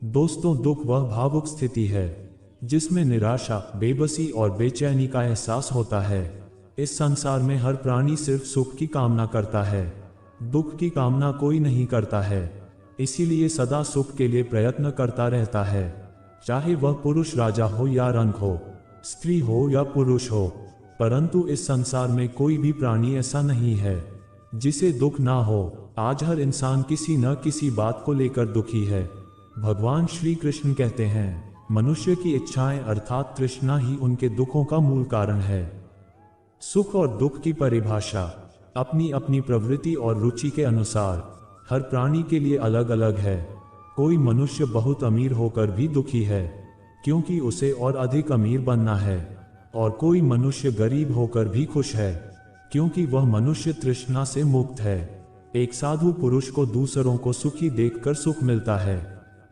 दोस्तों, दुख वह भावुक स्थिति है जिसमें निराशा, बेबसी और बेचैनी का एहसास होता है। इस संसार में हर प्राणी सिर्फ सुख की कामना करता है, दुख की कामना कोई नहीं करता है। इसीलिए सदा सुख के लिए प्रयत्न करता रहता है, चाहे वह पुरुष राजा हो या रंक हो, स्त्री हो या पुरुष हो। परंतु इस संसार में कोई भी प्राणी ऐसा नहीं है जिसे दुख ना हो। आज हर इंसान किसी न किसी बात को लेकर दुखी है। भगवान श्री कृष्ण कहते हैं, मनुष्य की इच्छाएं अर्थात तृष्णा ही उनके दुखों का मूल कारण है। सुख और दुख की परिभाषा अपनी अपनी प्रवृत्ति और रुचि के अनुसार हर प्राणी के लिए अलग अलग है। कोई मनुष्य बहुत अमीर होकर भी दुखी है क्योंकि उसे और अधिक अमीर बनना है, और कोई मनुष्य गरीब होकर भी खुश है क्योंकि वह मनुष्य तृष्णा से मुक्त है। एक साधु पुरुष को दूसरों को सुखी देखकर सुख मिलता है,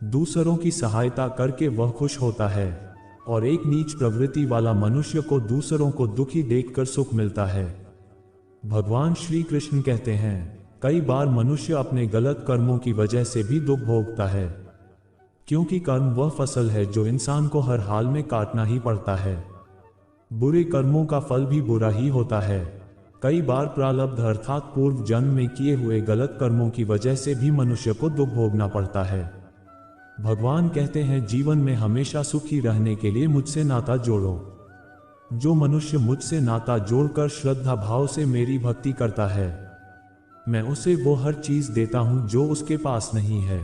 दूसरों की सहायता करके वह खुश होता है, और एक नीच प्रवृत्ति वाला मनुष्य को दूसरों को दुखी देखकर सुख मिलता है। भगवान श्री कृष्ण कहते हैं, कई बार मनुष्य अपने गलत कर्मों की वजह से भी दुख भोगता है, क्योंकि कर्म वह फसल है जो इंसान को हर हाल में काटना ही पड़ता है। बुरे कर्मों का फल भी बुरा ही होता है। कई बार प्रारब्ध अर्थात पूर्व जन्म में किए हुए गलत कर्मों की वजह से भी मनुष्य को दुख भोगना पड़ता है। भगवान कहते हैं, जीवन में हमेशा सुखी रहने के लिए मुझसे नाता जोड़ो। जो मनुष्य मुझसे नाता जोड़कर श्रद्धा भाव से मेरी भक्ति करता है, मैं उसे वो हर चीज देता हूं जो उसके पास नहीं है,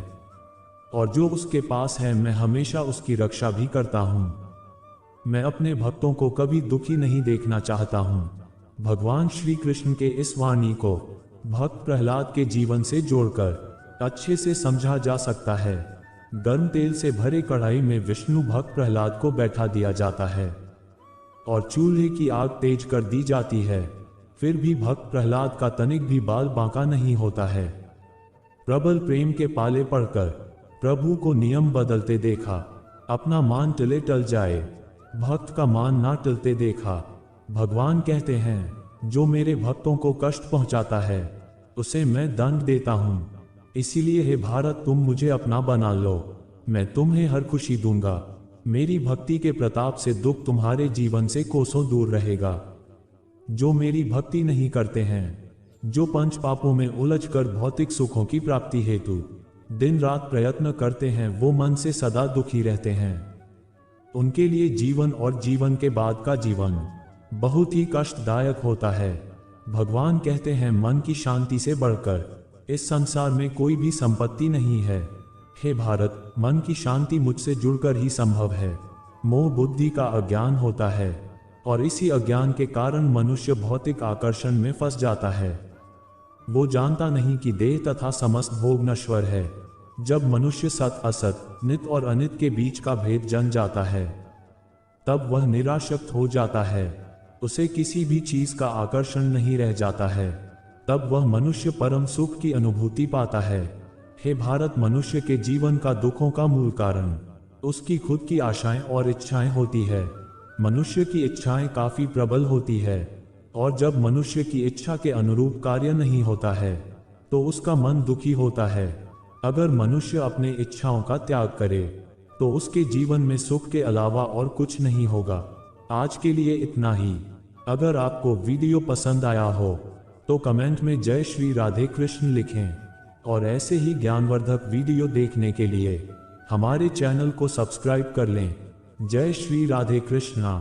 और जो उसके पास है मैं हमेशा उसकी रक्षा भी करता हूं। मैं अपने भक्तों को कभी दुखी नहीं देखना चाहता हूं। भगवान श्री कृष्ण के इस वाणी को भक्त प्रहलाद के जीवन से जोड़कर अच्छे से समझा जा सकता है। गर्म तेल से भरे कढ़ाई में विष्णु भक्त प्रहलाद को बैठा दिया जाता है और चूल्हे की आग तेज कर दी जाती है, फिर भी भक्त प्रहलाद का तनिक भी बाल बांका नहीं होता है। प्रबल प्रेम के पाले पड़कर प्रभु को नियम बदलते देखा, अपना मान टले टल जाए, भक्त का मान ना टलते देखा। भगवान कहते हैं, जो मेरे भक्तों को कष्ट पहुंचाता है उसे मैं दंड देता हूं। इसीलिए हे भारत, तुम मुझे अपना बना लो, मैं तुम्हें हर खुशी दूंगा। मेरी भक्ति के प्रताप से दुख तुम्हारे जीवन से कोसों दूर रहेगा। जो मेरी भक्ति नहीं करते हैं, जो पंच पापों में उलझकर भौतिक सुखों की प्राप्ति हेतु दिन रात प्रयत्न करते हैं, वो मन से सदा दुखी रहते हैं। उनके लिए जीवन और जीवन के बाद का जीवन बहुत ही कष्टदायक होता है। भगवान कहते हैं, मन की शांति से बढ़कर इस संसार में कोई भी संपत्ति नहीं है। हे भारत, मन की शांति मुझसे जुड़कर ही संभव है। मोह बुद्धि का अज्ञान होता है, और इसी अज्ञान के कारण मनुष्य भौतिक आकर्षण में फंस जाता है। वो जानता नहीं कि देह तथा समस्त भोग नश्वर है। जब मनुष्य सत असत, नित और अनित के बीच का भेद जन जाता है, तब वह निराशक्त हो जाता है। उसे किसी भी चीज का आकर्षण नहीं रह जाता है। तब वह मनुष्य परम सुख की अनुभूति पाता है। हे भारत, मनुष्य के जीवन का दुखों का मूल कारण उसकी खुद की आशाएं और इच्छाएं होती है। मनुष्य की इच्छाएं काफी प्रबल होती है, और जब मनुष्य की इच्छा के अनुरूप कार्य नहीं होता है तो उसका मन दुखी होता है। अगर मनुष्य अपने इच्छाओं का त्याग करे तो उसके जीवन में सुख के अलावा और कुछ नहीं होगा। आज के लिए इतना ही। अगर आपको वीडियो पसंद आया हो तो कमेंट में जय श्री राधे कृष्ण लिखें, और ऐसे ही ज्ञानवर्धक वीडियो देखने के लिए हमारे चैनल को सब्सक्राइब कर लें। जय श्री राधे कृष्णा।